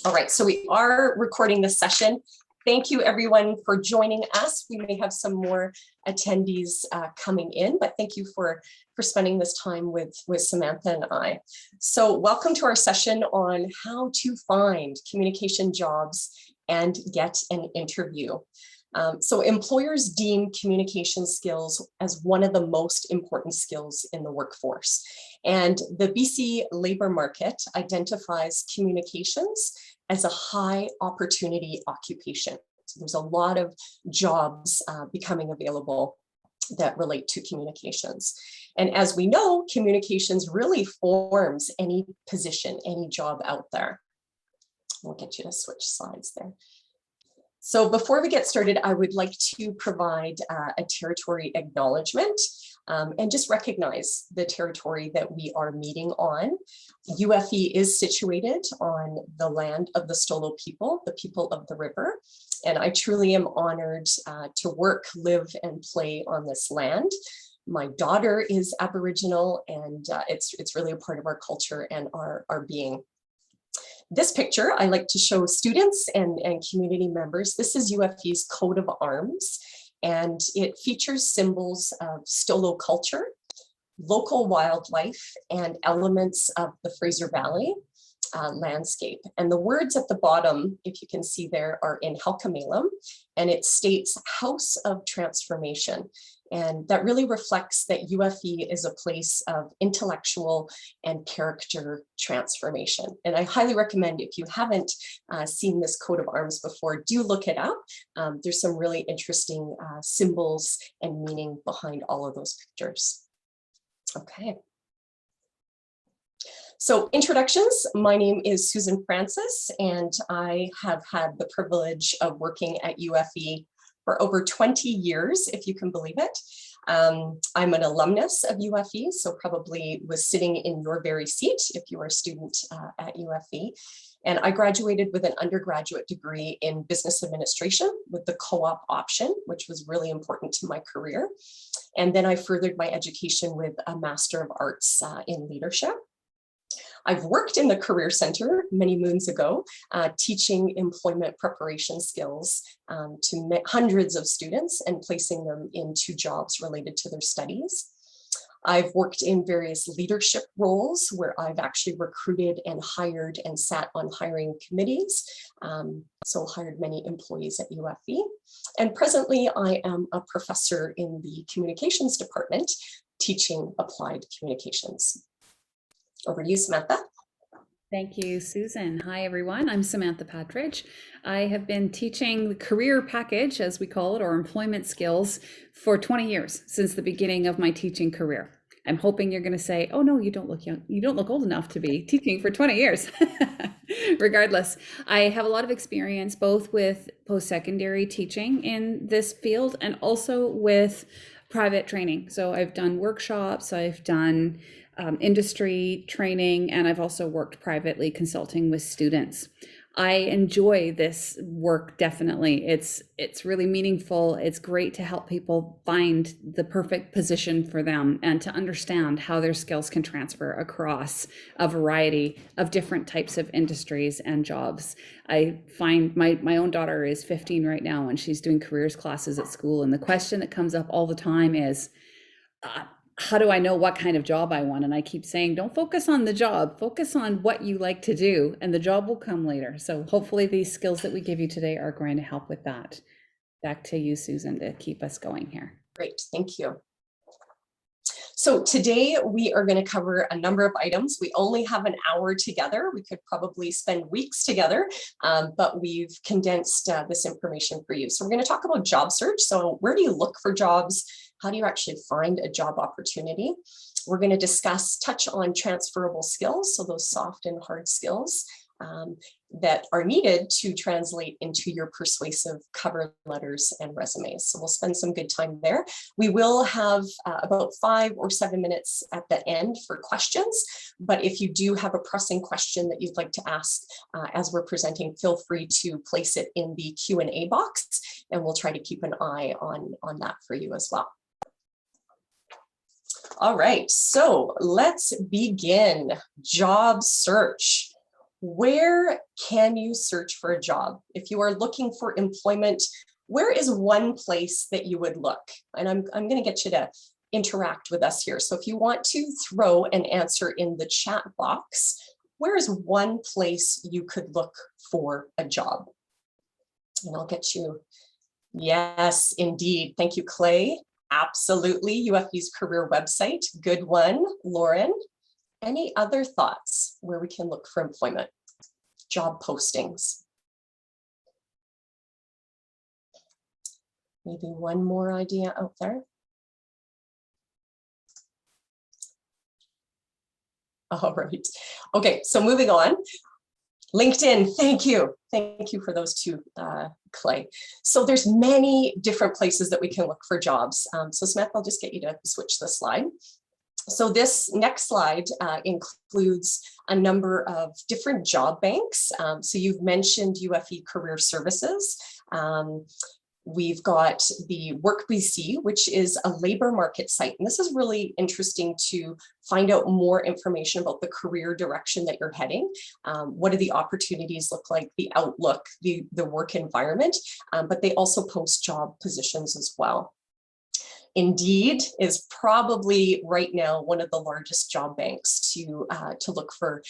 All right, so we are recording this session. Thank you everyone for joining us. We may have some more attendees coming in, but thank you for spending this time with Samantha and I. So welcome to our session on how to find communication jobs and get an interview. So employers deem communication skills as one of the most important skills in the workforce. And the BC labor market identifies communications as a high opportunity occupation. So there's a lot of jobs becoming available that relate to communications. And as we know, communications really forms any position, any job out there. We'll get you to switch slides there. So before we get started, I would like to provide a territory acknowledgement and just recognize the territory that we are meeting on. UFE is situated on the land of the Stolo people, the people of the river. And I truly am honored to work, live, and play on this land. My daughter is Aboriginal, and it's really a part of our culture and our being. This picture I like to show students and community members. This is UFE's coat of arms, and it features symbols of Stolo culture, local wildlife, and elements of the Fraser Valley landscape. And the words at the bottom, if you can see there, are in Halkamelum, and it states House of Transformation. And that really reflects that UFE is a place of intellectual and character transformation. And I highly recommend, if you haven't seen this coat of arms before, do look it up. There's some really interesting symbols and meaning behind all of those pictures. Okay. So introductions, my name is Susan Francis, and I have had the privilege of working at UFE for over 20 years, if you can believe it. I'm an alumnus of UFE, so probably was sitting in your very seat if you are a student at UFE. And I graduated with an undergraduate degree in business administration with the co-op option, which was really important to my career. And then I furthered my education with a Master of Arts in leadership. I've worked in the Career Center many moons ago, teaching employment preparation skills to hundreds of students and placing them into jobs related to their studies. I've worked in various leadership roles where I've actually recruited and hired and sat on hiring committees. So hired many employees at UFE. And presently I am a professor in the communications department, teaching applied communications. Over to you, Samantha. Thank you, Susan. Hi, everyone. I'm Samantha Pattridge. I have been teaching the career package, as we call it, or employment skills, for 20 years, since the beginning of my teaching career. I'm hoping you're going to say, oh, no, you don't look young. You don't look old enough to be teaching for 20 years. Regardless, I have a lot of experience both with post-secondary teaching in this field and also with private training. So I've done workshops, I've done industry training, and I've also worked privately consulting with students. I enjoy this work, definitely. It's really meaningful. It's great to help people find the perfect position for them and to understand how their skills can transfer across a variety of different types of industries and jobs. I find my own daughter is 15 right now, and she's doing careers classes at school. And the question that comes up all the time is, how do I know what kind of job I want? And I keep saying, don't focus on the job, focus on what you like to do, and the job will come later. So hopefully these skills that we give you today are going to help with that. Back to you, Susan, to keep us going here. Great, thank you. So today we are going to cover a number of items. We only have an hour together. We could probably spend weeks together, but we've condensed this information for you. So we're going to talk about job search. So where do you look for jobs? How do you actually find a job opportunity? We're going to touch on transferable skills, so those soft and hard skills that are needed to translate into your persuasive cover letters and resumes. So we'll spend some good time there. We will have about 5 or 7 minutes at the end for questions, but if you do have a pressing question that you'd like to ask as we're presenting, feel free to place it in the Q&A box, and we'll try to keep an eye on that for you as well. All right, so let's begin. Job search. Where can you search for a job? If you are looking for employment, where is one place that you would look? And I'm going to get you to interact with us here. So if you want to throw an answer in the chat box, where is one place you could look for a job? And I'll get you. Yes, indeed. Thank you, Clay. Absolutely. UFE's career website. Good one, Lauren. Any other thoughts where we can look for employment? Job postings. Maybe one more idea out there. All right. Okay, so moving on. LinkedIn, thank you. Thank you for those two, Clay. So there's many different places that we can look for jobs. So Samantha, I'll just get you to switch the slide. So this next slide includes a number of different job banks. So you've mentioned UFE Career Services. We've got the Work BC, which is a labor market site. And this is really interesting to find out more information about the career direction that you're heading. What do the opportunities look like, the outlook, the work environment, but they also post job positions as well. Indeed is probably right now one of the largest job banks to look for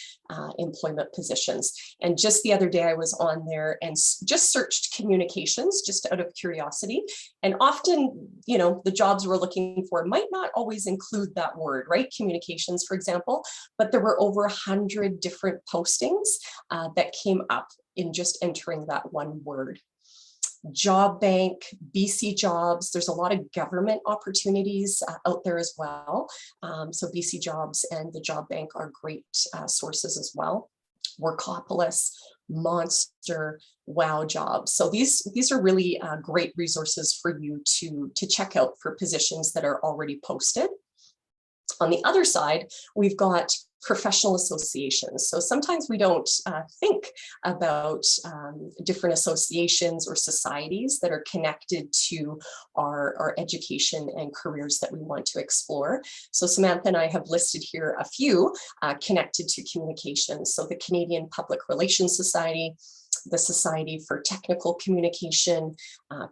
employment positions. And just the other day I was on there and just searched communications just out of curiosity. And often, you know, the jobs we're looking for might not always include that word, right? Communications, for example, but there were over 100 different postings that came up in just entering that one word. Job Bank, BC Jobs, there's a lot of government opportunities out there as well. So BC Jobs and the Job Bank are great sources as well. Workopolis, Monster, Wow Jobs. So these are really great resources for you to check out for positions that are already posted. On the other side, we've got professional associations. So sometimes we don't think about different associations or societies that are connected to our education and careers that we want to explore. So Samantha and I have listed here a few connected to communications. So the Canadian Public Relations Society, the Society for Technical Communication,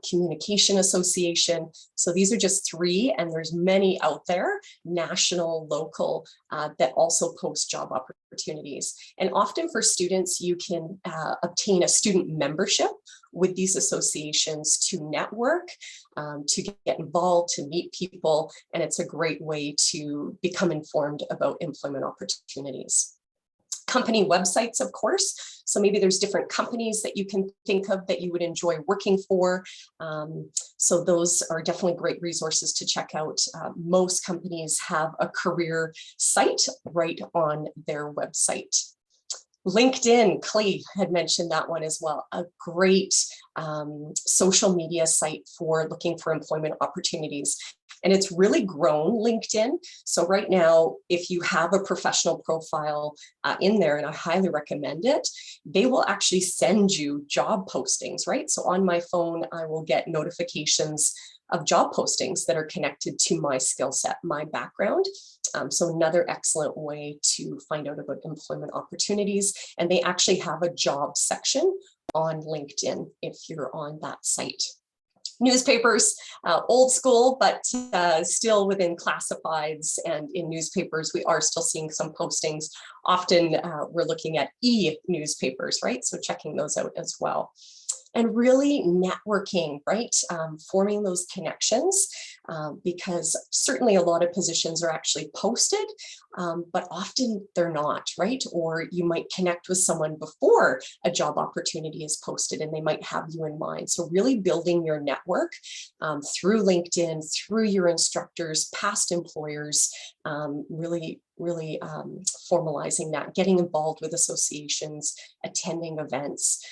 Communication Association. So these are just three, and there's many out there, national, local, that also post job opportunities. And often for students, you can obtain a student membership with these associations to network, to get involved, to meet people, and it's a great way to become informed about employment opportunities. Company websites, of course. So maybe there's different companies that you can think of that you would enjoy working for. So those are definitely great resources to check out. Most companies have a career site right on their website. LinkedIn, Clay had mentioned that one as well, a great social media site for looking for employment opportunities. And it's really grown, LinkedIn. So right now, if you have a professional profile in there, and I highly recommend it, they will actually send you job postings, right? So on my phone, I will get notifications of job postings that are connected to my skill set, my background. So another excellent way to find out about employment opportunities. And they actually have a job section on LinkedIn if you're on that site. Newspapers, old school, but still within classifieds and in newspapers, we are still seeing some postings. Often we're looking at e-newspapers, right? So checking those out as well. And really networking, right? Forming those connections, because certainly a lot of positions are actually posted, but often they're not, right? Or you might connect with someone before a job opportunity is posted and they might have you in mind. So really building your network through LinkedIn, through your instructors, past employers, really formalizing that, getting involved with associations, attending events,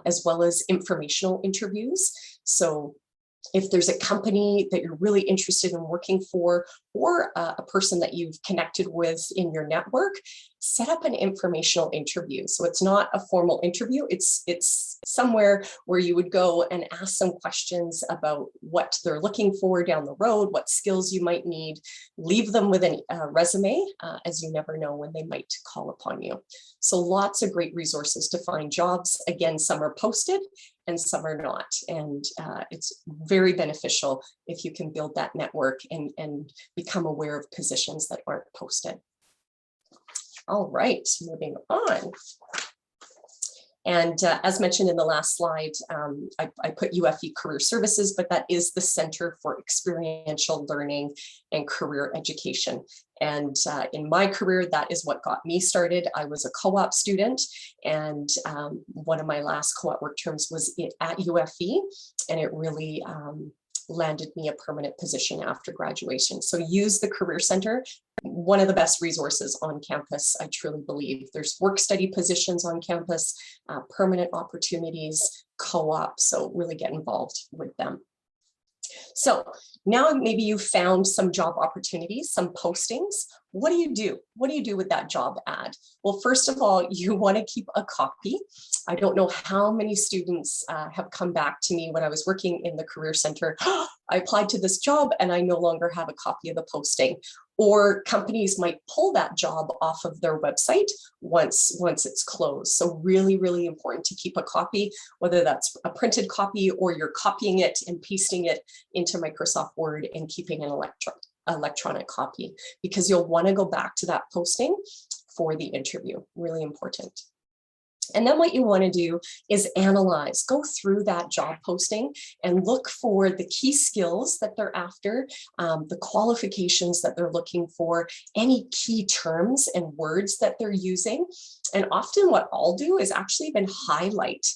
as well as informational interviews. So if there's a company that you're really interested in working for, or a person that you've connected with in your network, set up an informational interview. So it's not a formal interview. It's somewhere where you would go and ask some questions about what they're looking for down the road, what skills you might need, leave them with a resume, as you never know when they might call upon you. So lots of great resources to find jobs. Again, some are posted and some are not. And it's very beneficial if you can build that network and become aware of positions that aren't posted. All right, moving on. And as mentioned in the last slide, I put UFE Career Services, but that is the Center for Experiential Learning and Career Education. And in my career, that is what got me started. I was a co-op student, and one of my last co-op work terms was at UFE, and it really landed me a permanent position after graduation. So use the Career Center, one of the best resources on campus, I truly believe. There's work study positions on campus, permanent opportunities, co-op, so really get involved with them. So now maybe you found some job opportunities, some postings. What do you do? What do you do with that job ad? Well, first of all, you want to keep a copy. I don't know how many students have come back to me when I was working in the Career Center. I applied to this job and I no longer have a copy of the posting. Or companies might pull that job off of their website once it's closed. So really, really important to keep a copy, whether that's a printed copy or you're copying it and pasting it into Microsoft Word and keeping an electronic copy, because you'll want to go back to that posting for the interview. Really important. And then what you want to do is analyze, go through that job posting and look for the key skills that they're after, the qualifications that they're looking for, any key terms and words that they're using. And often what I'll do is actually even highlight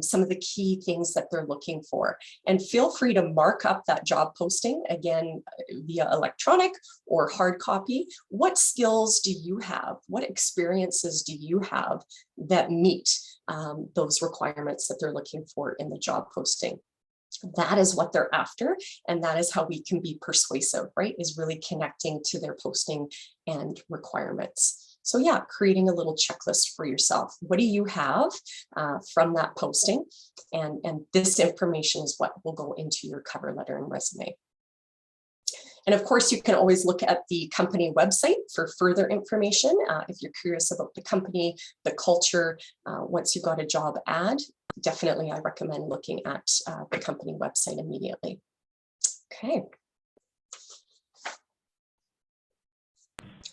some of the key things that they're looking for. And feel free to mark up that job posting, again, via electronic or hard copy. What skills do you have? What experiences do you have that meet those requirements that they're looking for in the job posting? That is what they're after. And that is how we can be persuasive, right? Is really connecting to their posting and requirements. So yeah, creating a little checklist for yourself. What do you have from that posting? And this information is what will go into your cover letter and resume. And of course, you can always look at the company website for further information. If you're curious about the company, the culture, once you've got a job ad, definitely I recommend looking at the company website immediately. Okay.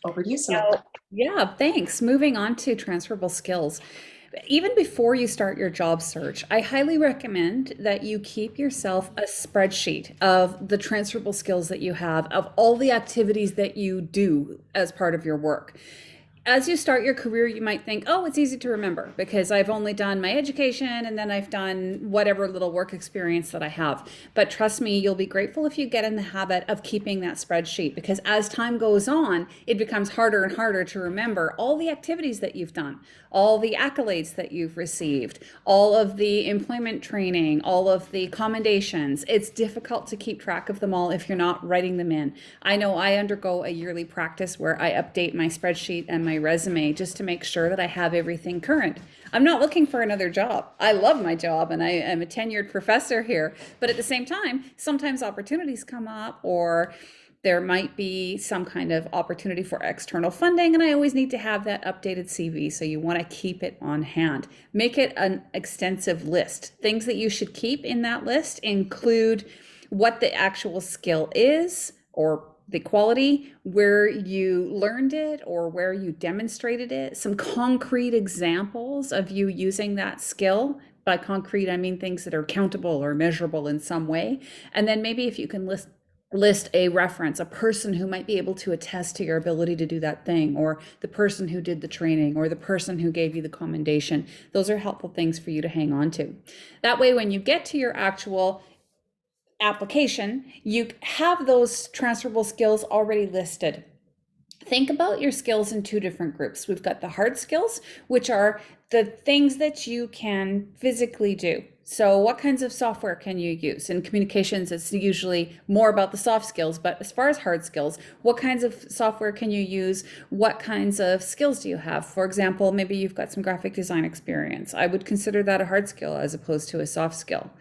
Over to you, Samantha. Yeah, thanks. Moving on to transferable skills. Even before you start your job search, I highly recommend that you keep yourself a spreadsheet of the transferable skills that you have, of all the activities that you do as part of your work. As you start your career, you might think, oh, it's easy to remember because I've only done my education and then I've done whatever little work experience that I have. But trust me, you'll be grateful if you get in the habit of keeping that spreadsheet, because as time goes on, it becomes harder and harder to remember all the activities that you've done, all the accolades that you've received, all of the employment training, all of the commendations. It's difficult to keep track of them all if you're not writing them in. I know I undergo a yearly practice where I update my spreadsheet and my resume just to make sure that I have everything current. I'm not looking for another job. I love my job and I am a tenured professor here, but at the same time, sometimes opportunities come up or there might be some kind of opportunity for external funding, and I always need to have that updated CV, so you want to keep it on hand. Make it an extensive list. Things that you should keep in that list include what the actual skill is, or the quality, where you learned it or where you demonstrated it, some concrete examples of you using that skill. By concrete, I mean things that are countable or measurable in some way. And then maybe if you can list a reference, a person who might be able to attest to your ability to do that thing, or the person who did the training, or the person who gave you the commendation. Those are helpful things for you to hang on to. That way, when you get to your actual application, you have those transferable skills already listed. Think about your skills in two different groups. We've got the hard skills, which are the things that you can physically do. So what kinds of software can you use? In communications, it's usually more about the soft skills, but as far as hard skills, what kinds of software can you use? What kinds of skills do you have? For example, maybe you've got some graphic design experience. I would consider that a hard skill as opposed to a soft skill.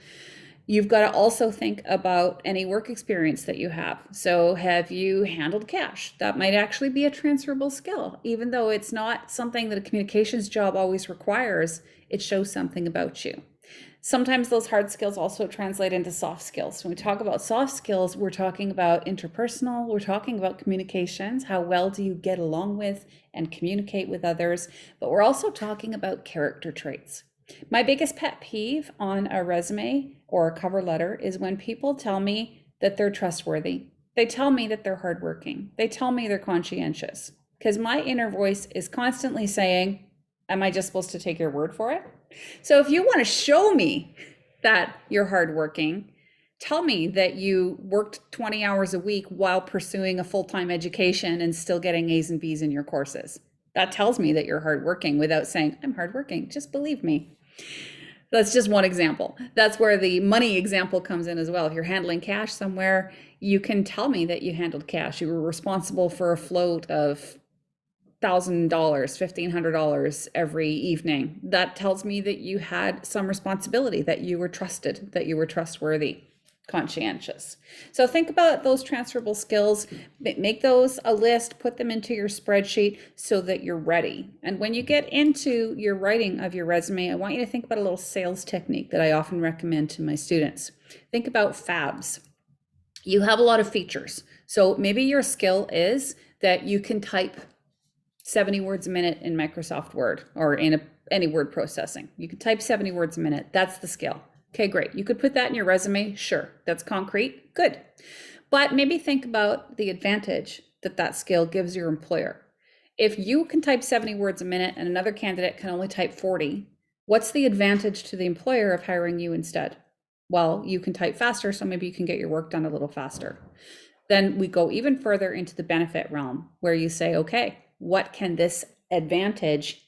You've got to also think about any work experience that you have. So have you handled cash? That might actually be a transferable skill. Even though it's not something that a communications job always requires, it shows something about you. Sometimes those hard skills also translate into soft skills. When we talk about soft skills, we're talking about interpersonal, we're talking about communications, how well do you get along with and communicate with others, but we're also talking about character traits. My biggest pet peeve on a resume or a cover letter is when people tell me that they're trustworthy. They tell me that they're hardworking. They tell me they're conscientious. Because my inner voice is constantly saying, am I just supposed to take your word for it? So if you want to show me that you're hardworking, tell me that you worked 20 hours a week while pursuing a full-time education and still getting A's and B's in your courses. That tells me that you're hardworking without saying, I'm hardworking, just believe me. That's just one example. That's where the money example comes in as well. If you're handling cash somewhere, you can tell me that you handled cash. You were responsible for a float of $1,000, $1,500 every evening. That tells me that you had some responsibility, that you were trusted, that you were trustworthy, conscientious. So think about those transferable skills, make those a list, put them into your spreadsheet so that you're ready. And when you get into your writing of your resume, I want you to think about a little sales technique that I often recommend to my students. Think about FABs. You have a lot of features. So maybe your skill is that you can type 70 words a minute in Microsoft Word or in any word processing. You can type 70 words a minute. That's the skill. Okay, great. You could put that in your resume. Sure, that's concrete. Good. But maybe think about the advantage that that skill gives your employer. If you can type 70 words a minute and another candidate can only type 40, what's the advantage to the employer of hiring you instead? Well, you can type faster, so maybe you can get your work done a little faster. Then we go even further into the benefit realm where you say, okay, what can this advantage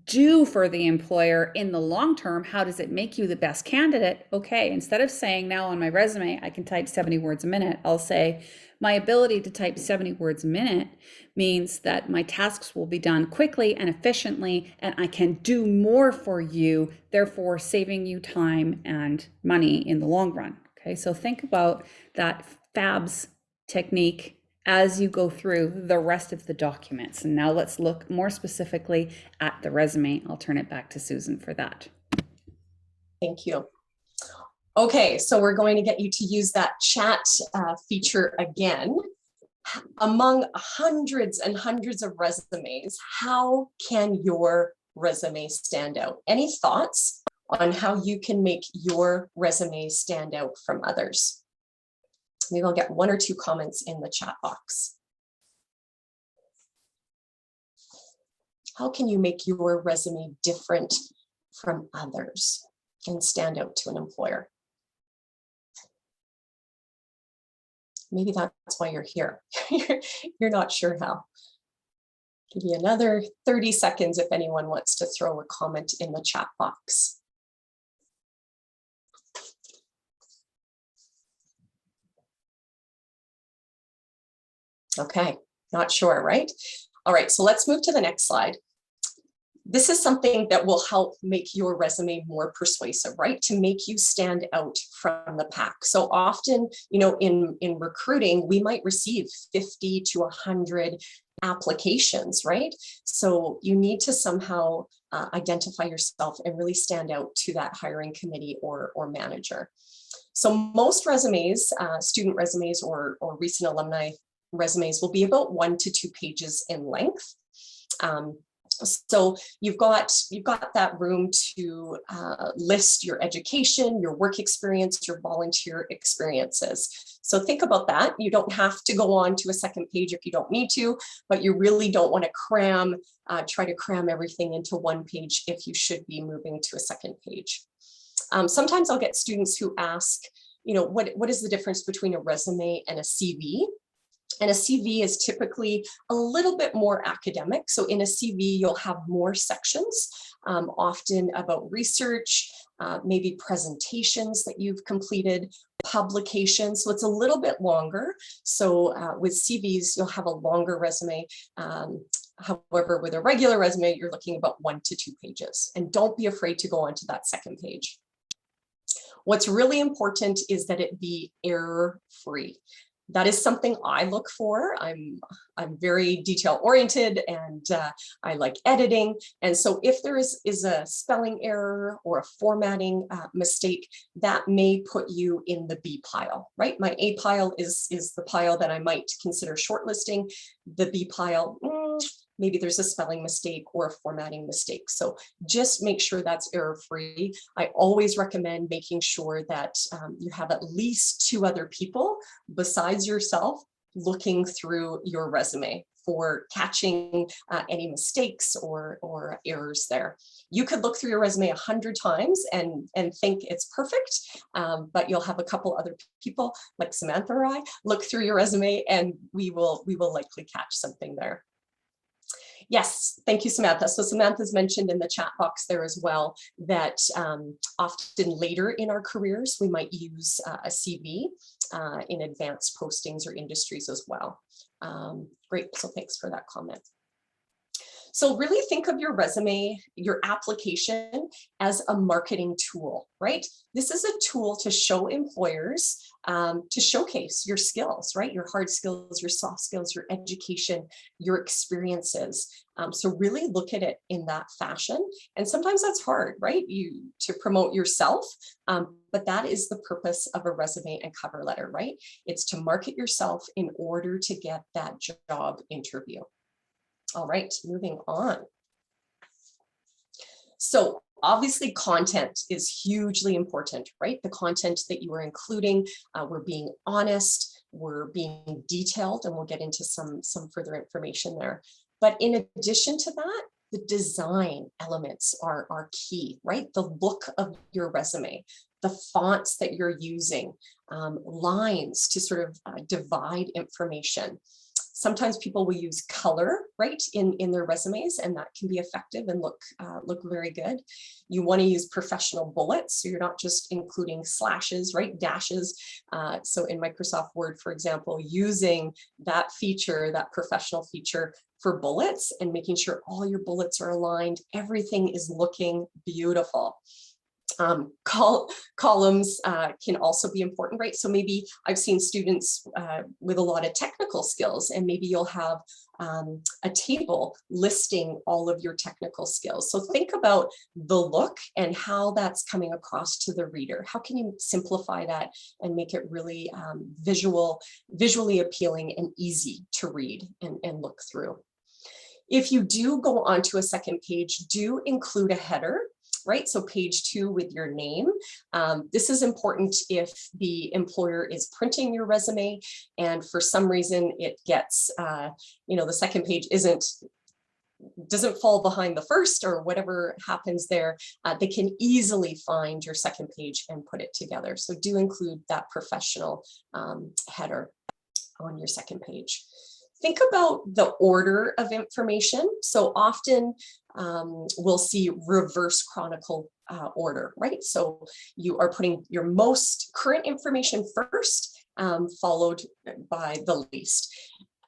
do for the employer in the long term? How does it make you the best candidate? Okay, instead of saying now on my resume, I can type 70 words a minute, I'll say my ability to type 70 words a minute means that my tasks will be done quickly and efficiently, and I can do more for you, therefore saving you time and money in the long run. Okay, so think about that FABS technique as you go through the rest of the documents. And now let's look more specifically at the resume. I'll turn it back to Susan for that. Thank you. Okay, so we're going to get you to use that chat feature again. Among hundreds and hundreds of resumes, how can your resume stand out? Any thoughts on how you can make your resume stand out from others? Maybe I'll get one or two comments in the chat box. How can you make your resume different from others and stand out to an employer? Maybe that's why you're here. You're not sure how. Give you another 30 seconds if anyone wants to throw a comment in the chat box. Okay, not sure, right? All right, so let's move to the next slide. This is something that will help make your resume more persuasive, right? To make you stand out from the pack. So often, you know, in recruiting, we might receive 50 to 100 applications, right? So you need to somehow identify yourself and really stand out to that hiring committee or manager. So most resumes, student resumes or recent alumni resumes will be about 1 to 2 pages in length. So you've got that room to list your education, your work experience, your volunteer experiences. So think about that. You don't have to go on to a second page if you don't need to, but you really don't want to try to cram everything into one page if you should be moving to a second page. Sometimes I'll get students who ask, you know, what is the difference between a resume and a CV? And a CV is typically a little bit more academic. So in a CV, you'll have more sections, often about research, maybe presentations that you've completed, publications. So it's a little bit longer. So with CVs, you'll have a longer resume. However, with a regular resume, you're looking about 1 to 2 pages. And don't be afraid to go on to that second page. What's really important is that it be error-free. That is something I look for. I'm very detail oriented, and I like editing. And so if there is a spelling error or a formatting mistake, that may put you in the B pile, right? My A pile is the pile that I might consider shortlisting. The B pile, maybe there's a spelling mistake or a formatting mistake. So just make sure that's error-free. I always recommend making sure that you have at least 2 other people besides yourself looking through your resume for catching any mistakes or errors there. You could look through your resume 100 times and think it's perfect, but you'll have a couple other people like Samantha or I look through your resume, and we will likely catch something there. Yes, thank you, Samantha. So Samantha's mentioned in the chat box there as well that often later in our careers, we might use a CV in advanced postings or industries as well. Great, so thanks for that comment. So really think of your resume, your application, as a marketing tool, right? This is a tool to show employers, to showcase your skills, right? Your hard skills, your soft skills, your education, your experiences. So really look at it in that fashion. And sometimes that's hard, right? To promote yourself, but that is the purpose of a resume and cover letter, right? It's to market yourself in order to get that job interview. All right, moving on. So obviously content is hugely important, right? The content that you are including, we're being honest, we're being detailed, and we'll get into some further information there. But in addition to that, the design elements are key, right? The look of your resume, the fonts that you're using, lines to sort of divide information. Sometimes people will use color, right, in their resumes, and that can be effective and look very good. You want to use professional bullets, so you're not just including slashes, right, dashes. So in Microsoft Word, for example, using that feature, that professional feature for bullets, and making sure all your bullets are aligned, everything is looking beautiful. Columns can also be important, right? So maybe I've seen students with a lot of technical skills, and maybe you'll have a table listing all of your technical skills. So think about the look and how that's coming across to the reader. How can you simplify that and make it really visually appealing and easy to read and look through? If you do go onto a second page, do include a header, right? So page 2 with your name. This is important if the employer is printing your resume and for some reason it gets, the second page doesn't fall behind the first or whatever happens there, they can easily find your second page and put it together. So do include that professional header on your second page. Think about the order of information. So often we'll see reverse chronicle order, right? So you are putting your most current information first, followed by the least.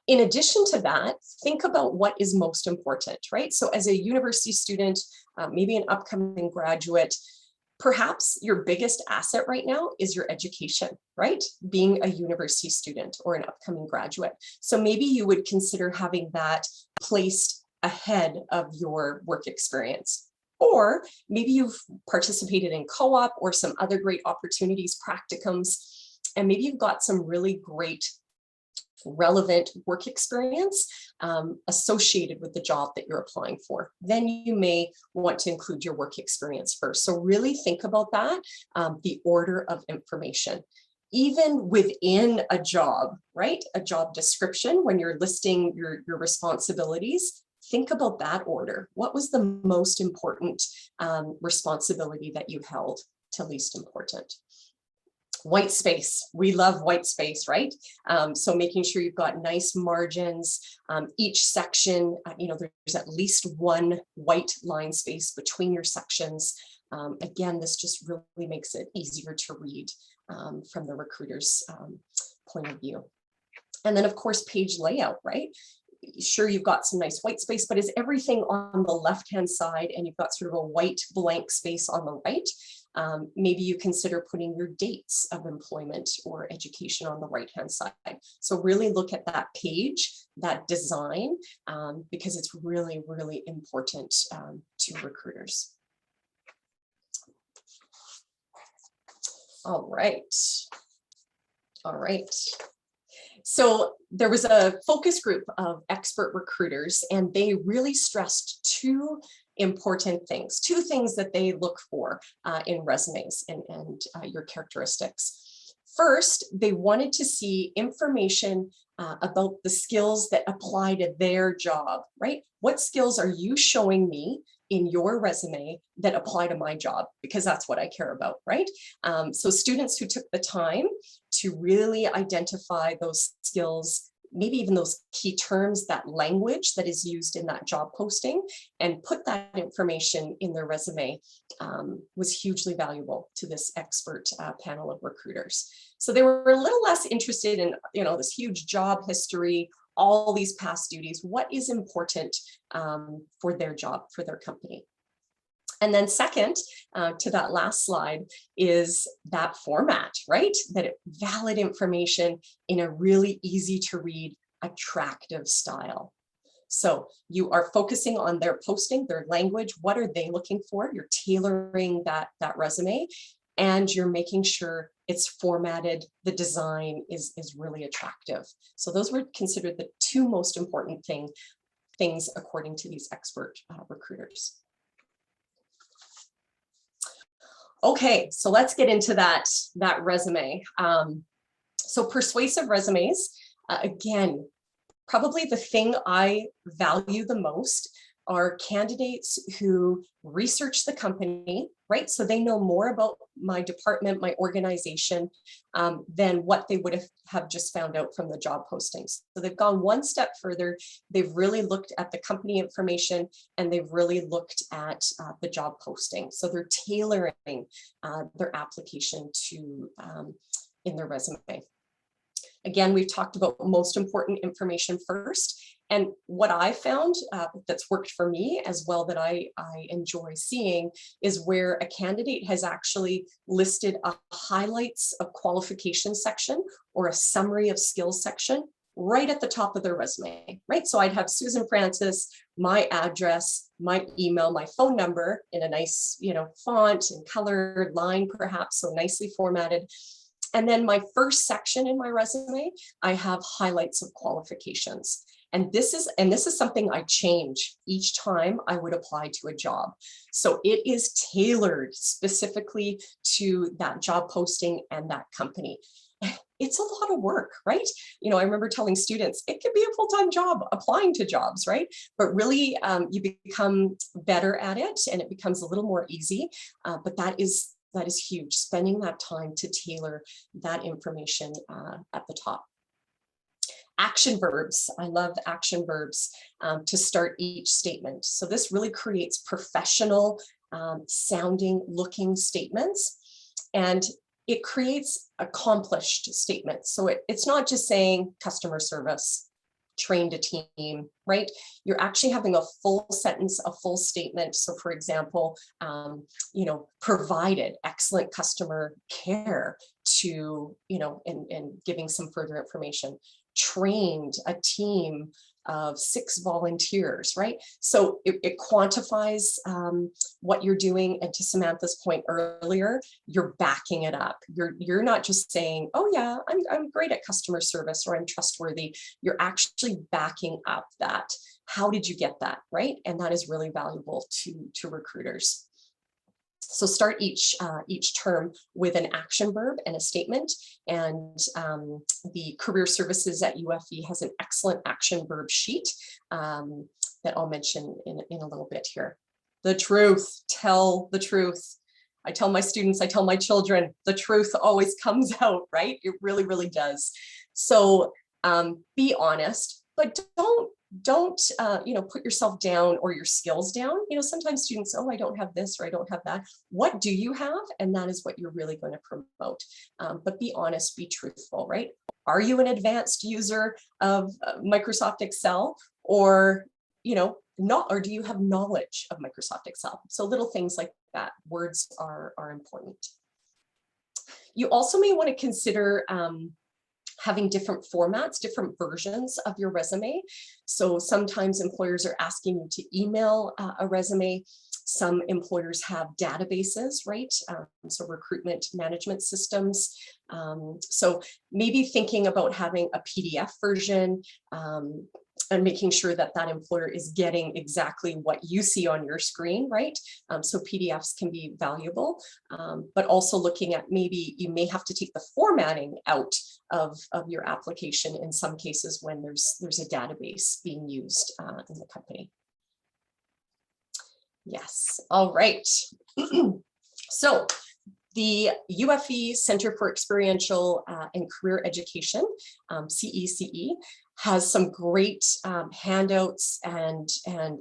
In addition to that, think about what is most important, right? So as a university student, maybe an upcoming graduate, perhaps your biggest asset right now is your education, right? Being a university student or an upcoming graduate. So maybe you would consider having that placed ahead of your work experience. Or maybe you've participated in co-op or some other great opportunities, practicums, and maybe you've got some really great relevant work experience associated with the job that you're applying for. Then you may want to include your work experience first. So really think about that, the order of information. Even within a job, right? A job description, when you're listing your responsibilities, think about that order. What was the most important responsibility that you held to least important? White space, we love white space, right? So making sure you've got nice margins. Each section, there's at least one white line space between your sections. Again, this just really makes it easier to read from the recruiter's point of view. And then of course, page layout, right? Sure, you've got some nice white space, but is everything on the left-hand side and you've got sort of a white blank space on the right? Maybe you consider putting your dates of employment or education on the right-hand side. So really look at that page, that design, because it's really, really important to recruiters. All right. So there was a focus group of expert recruiters, and they really stressed two important things, two things that they look for in resumes and your characteristics. First, they wanted to see information about the skills that apply to their job, right? What skills are you showing me in your resume that apply to my job? Because that's what I care about, right? So students who took the time to really identify those skills, maybe even those key terms, that language that is used in that job posting, and put that information in their resume was hugely valuable to this expert panel of recruiters. So they were a little less interested in, this huge job history, all these past duties. What is important for their job, for their company? And then second, to that last slide, is that format, right? That valid information in a really easy to read, attractive style. So you are focusing on their posting, their language. What are they looking for? You're tailoring that resume, and you're making sure it's formatted. The design is really attractive. So those were considered the two most important things according to these expert recruiters. Okay, so let's get into that resume. So persuasive resumes, again, probably the thing I value the most are candidates who research the company, right? So they know more about my department, my organization, than what they would have just found out from the job postings. So they've gone one step further. They've really looked at the company information, and they've really looked at the job posting. So they're tailoring their application to in their resume. Again, we've talked about most important information first. And what I found that's worked for me as well, that I enjoy seeing, is where a candidate has actually listed a highlights of qualifications section or a summary of skills section right at the top of their resume, right? So I'd have Susan Francis, my address, my email, my phone number in a nice, font and color line, perhaps, so nicely formatted. And then my first section in my resume, I have highlights of qualifications. And this is something I change each time I would apply to a job. So it is tailored specifically to that job posting and that company. It's a lot of work, right? I remember telling students, it could be a full-time job applying to jobs, right? But really, you become better at it and it becomes a little more easy. But that is huge, spending that time to tailor that information at the top. Action verbs. I love action verbs to start each statement. So this really creates professional sounding, looking statements, and it creates accomplished statements. So it's not just saying customer service, trained a team, right? You're actually having a full sentence, a full statement. So for example, provided excellent customer care to, and giving some further information, trained a team of 6 volunteers, right? So it quantifies what you're doing. And to Samantha's point earlier, you're backing it up. You're not just saying, oh yeah, I'm great at customer service, or I'm trustworthy. You're actually backing up that. How did you get that, right? And that is really valuable to recruiters. So start each term with an action verb and a statement. And the Career Services at UFE has an excellent action verb sheet that I'll mention in a little bit here. The truth, tell the truth. I tell my students, I tell my children, the truth always comes out, right? It really, really does. So be honest, but don't put yourself down or your skills down. Sometimes students, oh, I don't have this or I don't have that. What do you have? And that is what you're really going to promote. But be honest, be truthful, right? Are you an advanced user of Microsoft Excel, or not, or do you have knowledge of Microsoft Excel? So little things like that, words are important. You also may want to consider having different formats, different versions of your resume. So sometimes employers are asking you to email a resume. Some employers have databases, right? So recruitment management systems. So maybe thinking about having a PDF version, and making sure that that employer is getting exactly what you see on your screen, right? So PDFs can be valuable, but also looking at maybe you may have to take the formatting out of your application in some cases when there's a database being used in the company. Yes, all right. So the UFE Center for Experiential and Career Education, CECE, has some great handouts and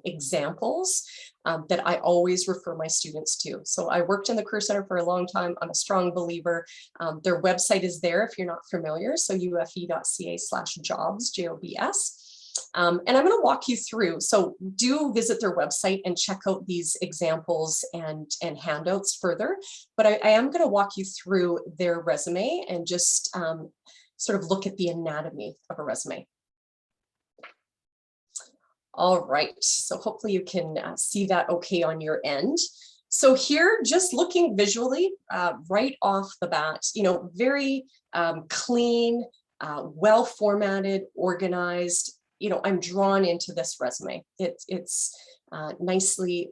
examples that I always refer my students to. So I worked in the Career Center for a long time. I'm a strong believer. Their website is there if you're not familiar. So ufe.ca/jobs, JOBS. And I'm going to walk you through. So do visit their website and check out these examples and handouts further. But I am going to walk you through their resume and just sort of look at the anatomy of a resume. All right, so hopefully you can see that okay on your end. So here, just looking visually right off the bat, very clean, well formatted, organized. I'm drawn into this resume. It's nicely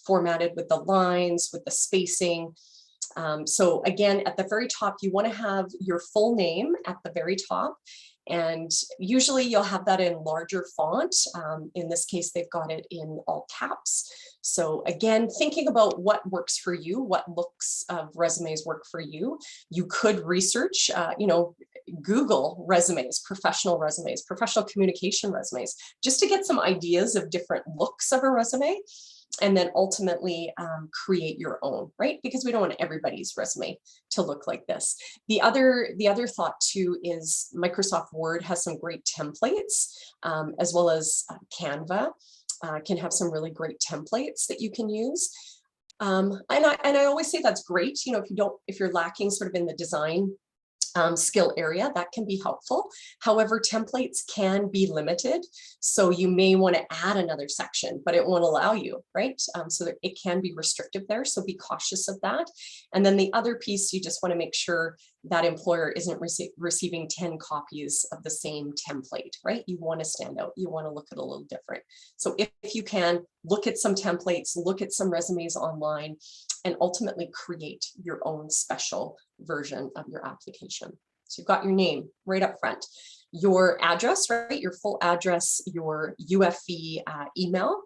formatted with the lines, with the spacing. So again, at the very top, you want to have your full name at the very top. And usually you'll have that in larger font. In this case, they've got it in all caps. So again, thinking about what works for you, what looks of resumes work for you. You could research, Google resumes, professional communication resumes, just to get some ideas of different looks of a resume. And then ultimately create your own, right? Because we don't want everybody's resume to look like this. The other thought too is Microsoft Word has some great templates, as well as Canva can have some really great templates that you can use. And I always say that's great. If you're lacking sort of in the design skill area, that can be helpful. However, templates can be limited. So you may want to add another section, but it won't allow you, right? So that it can be restrictive there. So be cautious of that. And then the other piece, you just want to make sure that employer isn't receiving 10 copies of the same template, right? You want to stand out. You want to look at a little different. So if you can, look at some templates, look at some resumes online, and ultimately create your own special version of your application. So you've got your name right up front, your address, right? Your full address, your UFE email.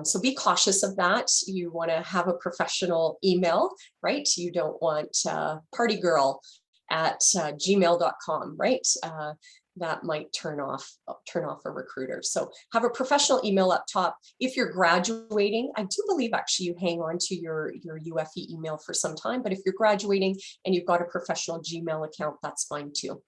So be cautious of that. You want to have a professional email, right? You don't want partygirl@gmail.com, right? That might turn off a recruiter. So have a professional email up top. If you're graduating, I do believe actually you hang on to your UFE email for some time, but if you're graduating and you've got a professional Gmail account, that's fine too.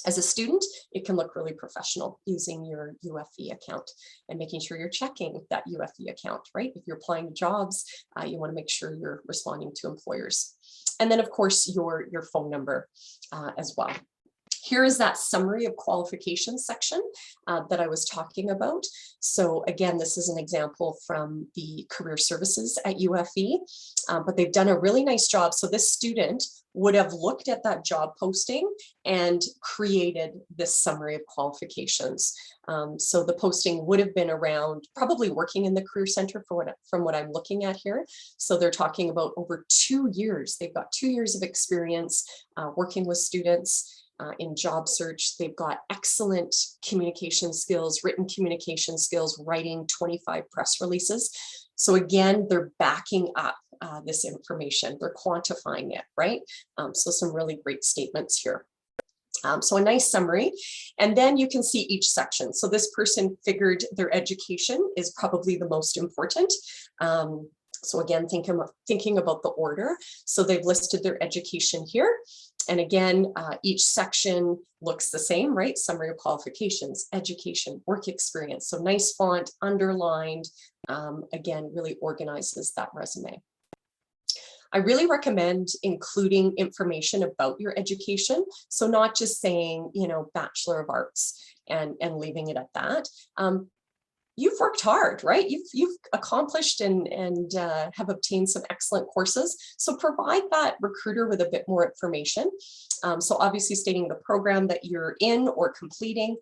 As a student, it can look really professional using your UFE account and making sure you're checking that UFE account, right? If you're applying to jobs, you want to make sure you're responding to employers. And then of course, your phone number as well. Here is that summary of qualifications section that I was talking about. So again, this is an example from the career services at UFE, but they've done a really nice job. So this student would have looked at that job posting and created this summary of qualifications. So the posting would have been around probably working in the Career Center from what I'm looking at here. So they're talking about over 2 years. They've got 2 years of experience working with students in job search. They've got excellent communication skills, written communication skills, writing 25 press releases. So again, they're backing up this information. They're quantifying it, right? So some really great statements here. So a nice summary, and then you can see each section. So this person figured their education is probably the most important. So again, thinking about the order. So they've listed their education here. And again, each section looks the same, right? Summary of qualifications, education, work experience. So nice font, underlined, again, really organizes that resume. I really recommend including information about your education. So not just saying, you know, Bachelor of Arts and leaving it at that. You've worked hard, right? You've accomplished and have obtained some excellent courses. So provide that recruiter with a bit more information. So obviously stating the program that you're in or completing,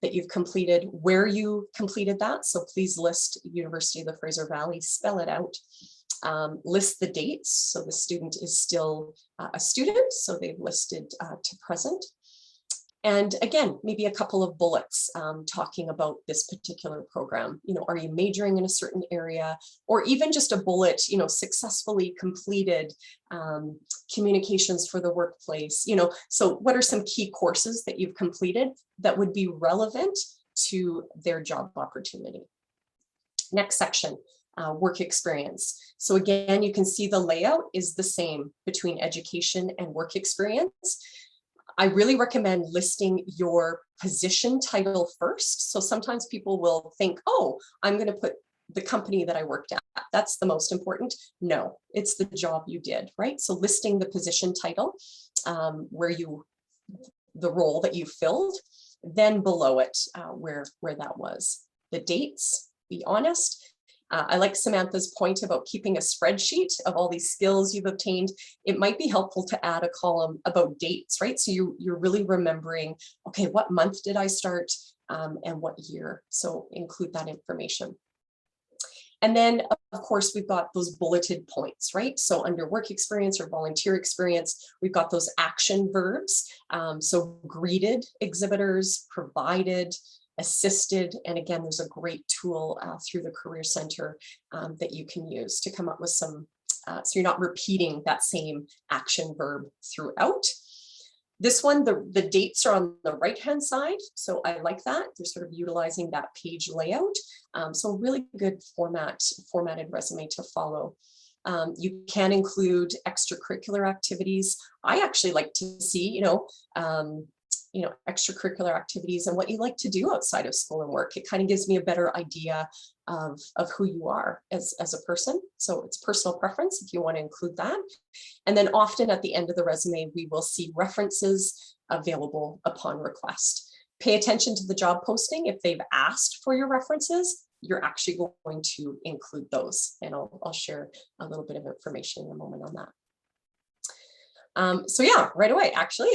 that you've completed, where you completed that. So please list University of the Fraser Valley, spell it out. List the dates. So the student is still a student. So they've listed to present. And again, maybe a couple of bullets talking about this particular program. You know, are you majoring in a certain area, or even just a bullet, you know, successfully completed communications for the workplace, you know, so what are some key courses that you've completed that would be relevant to their job opportunity? Next section, work experience. So again, you can see the layout is the same between education and work experience. I really recommend listing your position title first. So sometimes people will think, oh, I'm going to put the company that I worked at. That's the most important. No, it's the job you did, right? So listing the position title, the role that you filled, then below it, where that was. The dates, be honest. I like Samantha's point about keeping a spreadsheet of all these skills you've obtained. It might be helpful to add a column about dates, right? So you're really remembering, okay, what month did I start and what year? So include that information. And then, of course, we've got those bulleted points, right? So under work experience or volunteer experience, we've got those action verbs. So greeted exhibitors, provided, assisted, and again, there's a great tool through the Career Center that you can use to come up with some, so you're not repeating that same action verb throughout. This one, the dates are on the right-hand side, so I like that. They're sort of utilizing that page layout. So really good formatted resume to follow. You can include extracurricular activities. I actually like to see, extracurricular activities and what you like to do outside of school and work. It kind of gives me a better idea of who you are as a person. So it's personal preference if you want to include that. And then often at the end of the resume, we will see references available upon request. Pay attention to the job posting. If they've asked for your references, you're actually going to include those. And I'll share a little bit of information in a moment on that. So yeah, right away, actually.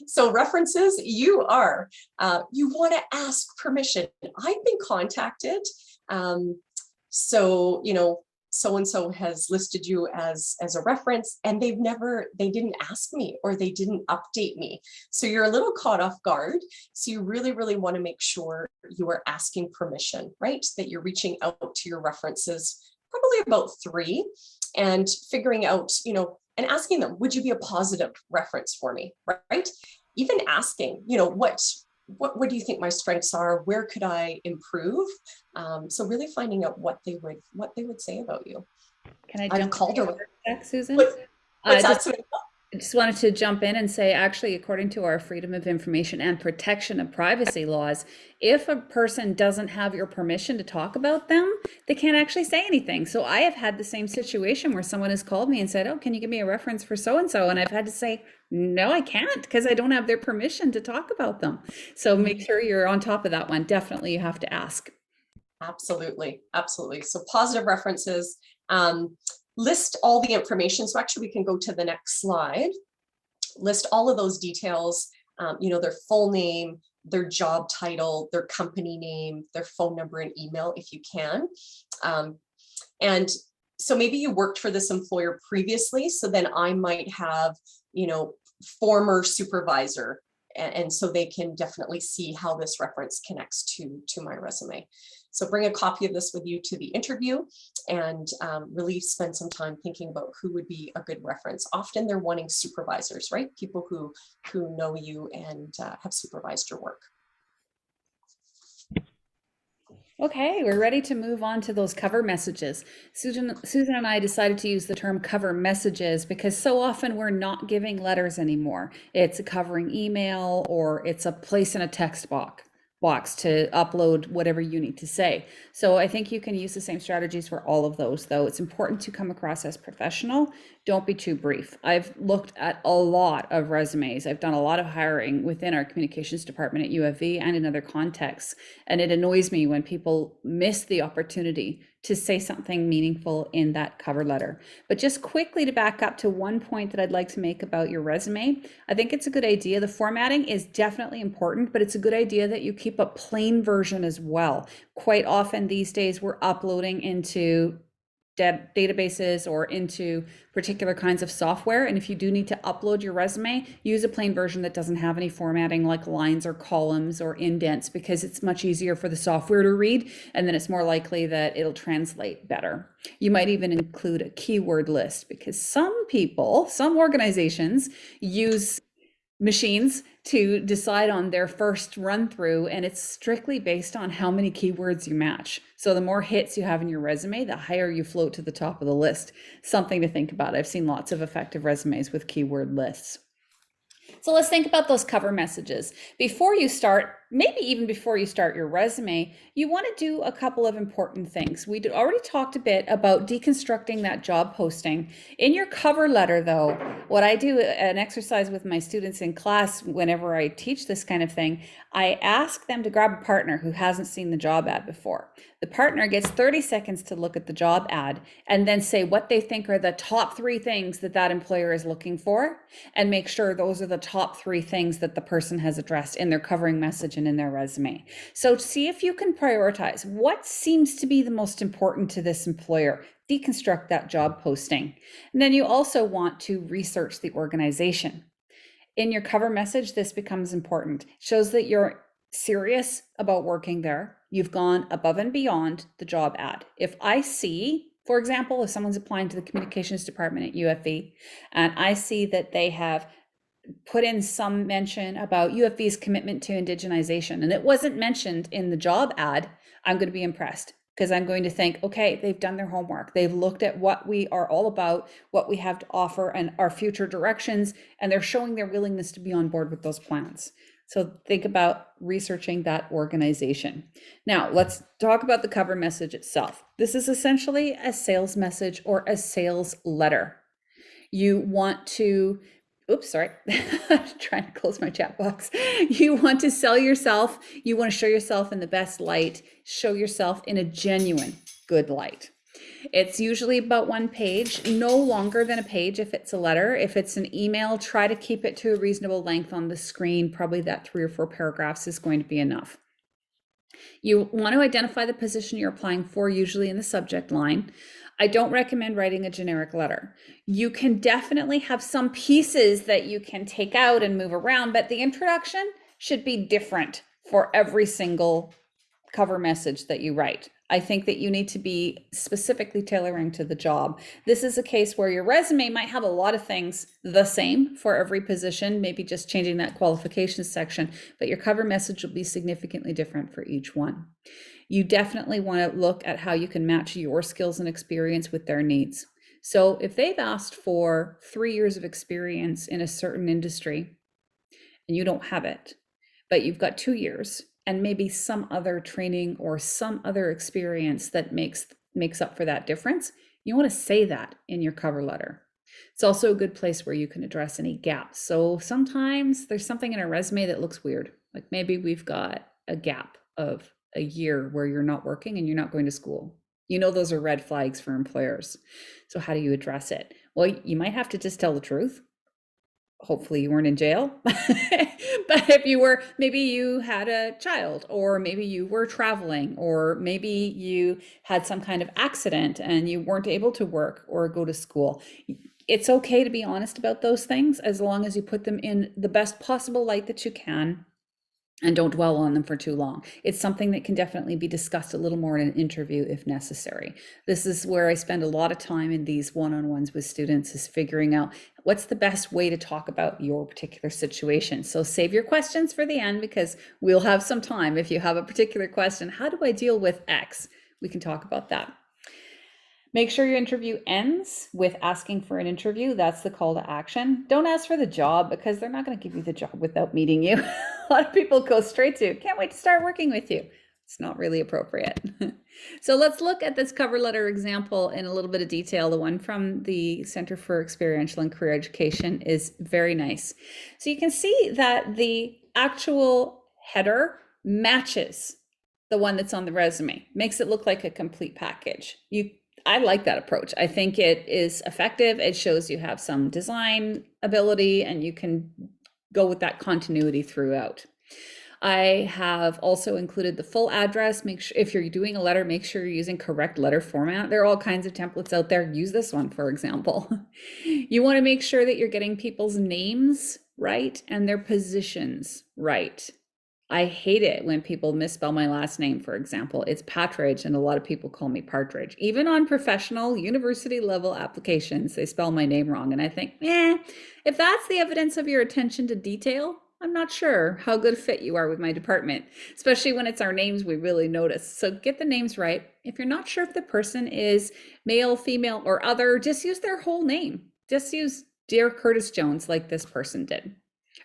So references, you want to ask permission. I've been contacted. So-and-so has listed you as a reference, and they didn't ask me, or they didn't update me. So you're a little caught off guard. So you really, really want to make sure you are asking permission, right? That you're reaching out to your references, probably about 3, and figuring out, and asking them, would you be a positive reference for me, right? Even asking, what do you think my strengths are? Where could I improve? So really finding out what they would say about you. Can I jump in, Susan? What's that? I just wanted to jump in and say, actually, according to our Freedom of Information and Protection of Privacy laws, if a person doesn't have your permission to talk about them, they can't actually say anything. So I have had the same situation where someone has called me and said, oh, can you give me a reference for so-and-so? And I've had to say, no, I can't, because I don't have their permission to talk about them. So make sure you're on top of that one. Definitely you have to ask. Absolutely. Absolutely. So positive references. List all the information. So actually we can go to the next slide. List all of those details, their full name, their job title, their company name, their phone number and email if you can. And so maybe you worked for this employer previously. So then I might have, former supervisor. And so they can definitely see how this reference connects to my resume. So bring a copy of this with you to the interview and really spend some time thinking about who would be a good reference. Often they're wanting supervisors, right? People who know you and have supervised your work. Okay, we're ready to move on to those cover messages. Susan and I decided to use the term cover messages because so often we're not giving letters anymore. It's a covering email or it's a place in a text box to upload whatever you need to say. So I think you can use the same strategies for all of those, though. It's important to come across as professional. Don't be too brief. I've looked at a lot of resumes. I've done a lot of hiring within our communications department at UFV and in other contexts. And it annoys me when people miss the opportunity to say something meaningful in that cover letter. But just quickly to back up to one point that I'd like to make about your resume, I think it's a good idea. The formatting is definitely important, but it's a good idea that you keep a plain version as well. Quite often these days we're uploading into databases or into particular kinds of software. And if you do need to upload your resume, use a plain version that doesn't have any formatting like lines or columns or indents, because it's much easier for the software to read. And then it's more likely that it'll translate better. You might even include a keyword list, because some organizations use machines to decide on their first run through, and it's strictly based on how many keywords you match. So the more hits you have in your resume, the higher you float to the top of the list. Something to think about. I've seen lots of effective resumes with keyword lists. So let's think about those cover messages. Before you start, maybe even before you start your resume, you want to do a couple of important things. We already talked a bit about deconstructing that job posting. In your cover letter, though, what I do, an exercise with my students in class whenever I teach this kind of thing, I ask them to grab a partner who hasn't seen the job ad before. The partner gets 30 seconds to look at the job ad and then say what they think are the top 3 things that that employer is looking for, and make sure those are the top 3 things that the person has addressed in their covering message and in their resume. So see if you can prioritize what seems to be the most important to this employer. Deconstruct that job posting. And then you also want to research the organization. In your cover message, this becomes important. It shows that you're serious about working there. You've gone above and beyond the job ad. If I see, for example, if someone's applying to the communications department at UFV, and I see that they have put in some mention about UFV's commitment to indigenization, and it wasn't mentioned in the job ad, I'm going to be impressed, because I'm going to think, okay, they've done their homework. They've looked at what we are all about, what we have to offer, and our future directions, and they're showing their willingness to be on board with those plans. So think about researching that organization. Now, let's talk about the cover message itself. This is essentially a sales message or a sales letter. You want to trying to close my chat box. You want to sell yourself. You want to show yourself in the best light, show yourself in a genuine good light. It's usually about 1 page, no longer than a page if it's a letter. If it's an email, try to keep it to a reasonable length on the screen. Probably that 3 or 4 paragraphs is going to be enough. You want to identify the position you're applying for, usually in the subject line. I don't recommend writing a generic letter. You can definitely have some pieces that you can take out and move around, but the introduction should be different for every single cover message that you write. I think that you need to be specifically tailoring to the job. This is a case where your resume might have a lot of things the same for every position, maybe just changing that qualifications section, but your cover message will be significantly different for each one. You definitely want to look at how you can match your skills and experience with their needs. So if they've asked for 3 years of experience in a certain industry and you don't have it, but you've got 2 years and maybe some other training or some other experience that makes up for that difference, you want to say that in your cover letter. It's also a good place where you can address any gaps. So sometimes there's something in a resume that looks weird. Like maybe we've got a gap of a year where you're not working and you're not going to school. You know, those are red flags for employers. So how do you address it? Well, you might have to just tell the truth. Hopefully you weren't in jail. But if you were, maybe you had a child, or maybe you were traveling, or maybe you had some kind of accident and you weren't able to work or go to school. It's okay to be honest about those things as long as you put them in the best possible light that you can. and don't dwell on them for too long. It's something that can definitely be discussed a little more in an interview if necessary. This is where I spend a lot of time in these one-on-ones with students, is figuring out what's the best way to talk about your particular situation. So save your questions for the end, because we'll have some time. If you have a particular question, how do I deal with X? We can talk about that. Make sure your interview ends with asking for an interview. That's the call to action. Don't ask for the job, because they're not going to give you the job without meeting you. A lot of people go straight to, can't wait to start working with you. It's not really appropriate. So let's look at this cover letter example in a little bit of detail. The one from the Center for Experiential and Career Education is very nice. So you can see that the actual header matches the one that's on the resume, makes it look like a complete package. I like that approach. I think it is effective. It shows you have some design ability, and you can go with that continuity throughout. I have also included the full address. Make sure, if you're doing a letter, make sure you're using correct letter format. There are all kinds of templates out there. Use this one, for example. You want to make sure that you're getting people's names right and their positions right. I hate it when people misspell my last name, for example. It's Pattridge, and a lot of people call me Partridge. Even on professional university level applications, they spell my name wrong. And I think, if that's the evidence of your attention to detail, I'm not sure how good a fit you are with my department, especially when it's our names we really notice. So get the names right. If you're not sure if the person is male, female, or other, just use their whole name. Just use Dear Curtis Jones, like this person did.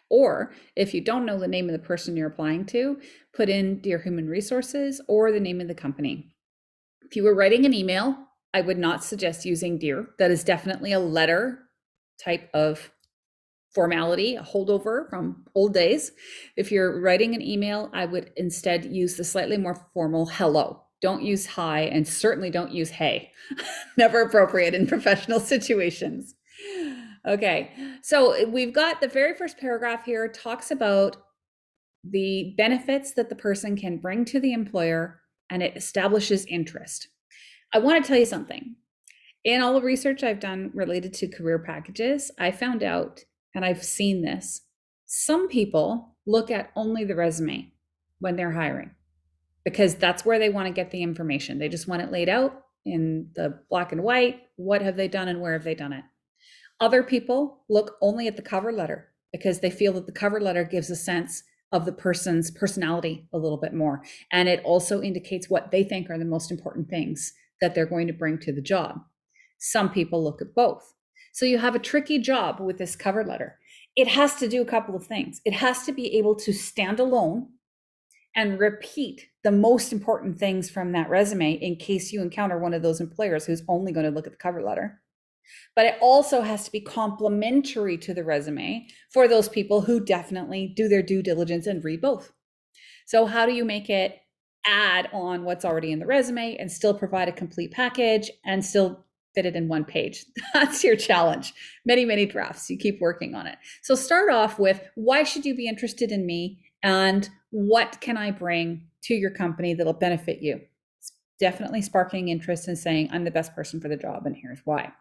Or if you don't know the name of the person you're applying to, put in Dear Human Resources or the name of the company. If you were writing an email, I would not suggest using Dear. That is definitely a letter type of formality, a holdover from old days. If you're writing an email, I would instead use the slightly more formal hello. Don't use hi, and certainly don't use hey. Never appropriate in professional situations. Okay, so we've got the very first paragraph here talks about the benefits that the person can bring to the employer, and it establishes interest. I want to tell you something. In all the research I've done related to career packages, I found out, and I've seen this, some people look at only the resume when they're hiring, because that's where they want to get the information. They just want it laid out in the black and white. What have they done and where have they done it? Other people look only at the cover letter because they feel that the cover letter gives a sense of the person's personality a little bit more. And it also indicates what they think are the most important things that they're going to bring to the job. Some people look at both. So you have a tricky job with this cover letter. It has to do a couple of things. It has to be able to stand alone and repeat the most important things from that resume in case you encounter one of those employers who's only going to look at the cover letter. But it also has to be complementary to the resume for those people who definitely do their due diligence and read both. So how do you make it add on what's already in the resume and still provide a complete package and still fit it in one page? That's your challenge. Many, many drafts. You keep working on it. So start off with, why should you be interested in me? And what can I bring to your company that'll benefit you? It's definitely sparking interest and saying, I'm the best person for the job, and here's why.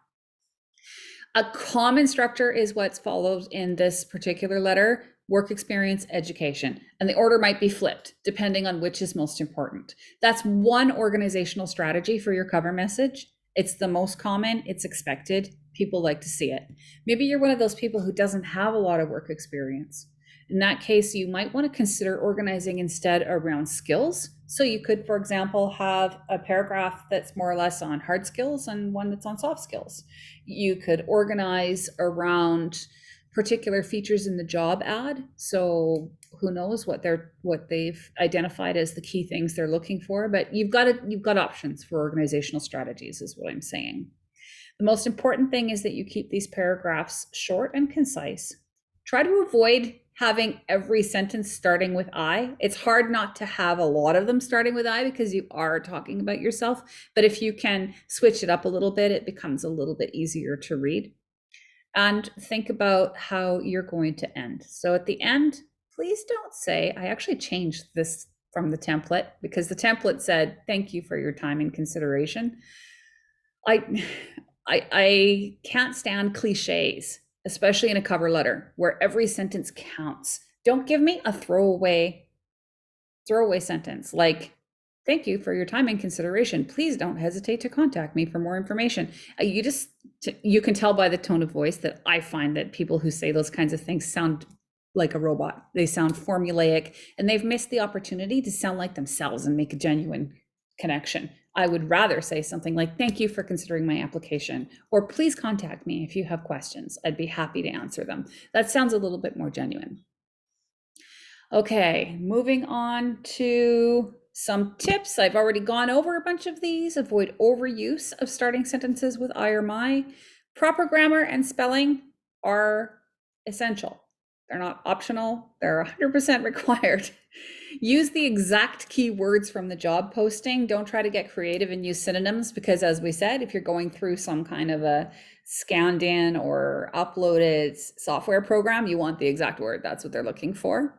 A common structure is what's followed in this particular letter: work experience, education. And the order might be flipped depending on which is most important. That's one organizational strategy for your cover message. It's the most common, it's expected. People like to see it. Maybe you're one of those people who doesn't have a lot of work experience. In that case, you might want to consider organizing instead around skills. So you could, for example, have a paragraph that's more or less on hard skills and one that's on soft skills. You could organize around particular features in the job ad. So who knows what they've identified as the key things they're looking for, but you've got options for organizational strategies, is what I'm saying. The most important thing is that you keep these paragraphs short and concise. Try to avoid having every sentence starting with I. It's hard not to have a lot of them starting with I because you are talking about yourself. But if you can switch it up a little bit, it becomes a little bit easier to read. And think about how you're going to end. So at the end, please don't say, I actually changed this from the template because the template said, thank you for your time and consideration. I can't stand cliches, especially in a cover letter where every sentence counts. Don't give me a throwaway throwaway sentence like, thank you for your time and consideration. Please don't hesitate to contact me for more information. You can tell by the tone of voice that I find that people who say those kinds of things sound like a robot. They sound formulaic, and they've missed the opportunity to sound like themselves and make a genuine connection. I would rather say something like, thank you for considering my application, or please contact me if you have questions. I'd be happy to answer them. That sounds a little bit more genuine. Okay, moving on to some tips. I've already gone over a bunch of these. Avoid overuse of starting sentences with I or my. Proper grammar and spelling are essential. They're not optional, they're 100% required. Use the exact keywords from the job posting. Don't try to get creative and use synonyms, because as we said, if you're going through some kind of a scanned in or uploaded software program, you want the exact word. That's what they're looking for.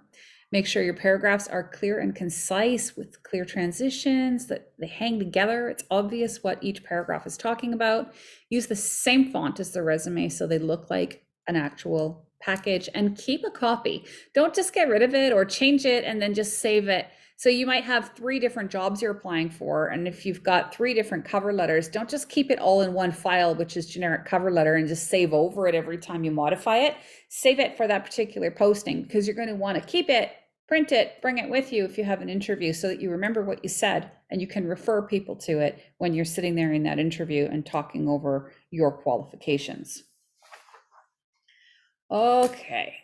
Make sure your paragraphs are clear and concise with clear transitions, that they hang together. It's obvious what each paragraph is talking about. Use the same font as the resume so they look like an actual package, and keep a copy. Don't just get rid of it or change it and then just save it. So you might have 3 different jobs you're applying for, and if you've got 3 different cover letters, don't just keep it all in one file, which is generic cover letter, and just save over it every time you modify it. Save it for that particular posting, because you're going to want to keep it, print it, bring it with you if you have an interview, so that you remember what you said and you can refer people to it when you're sitting there in that interview and talking over your qualifications. Okay,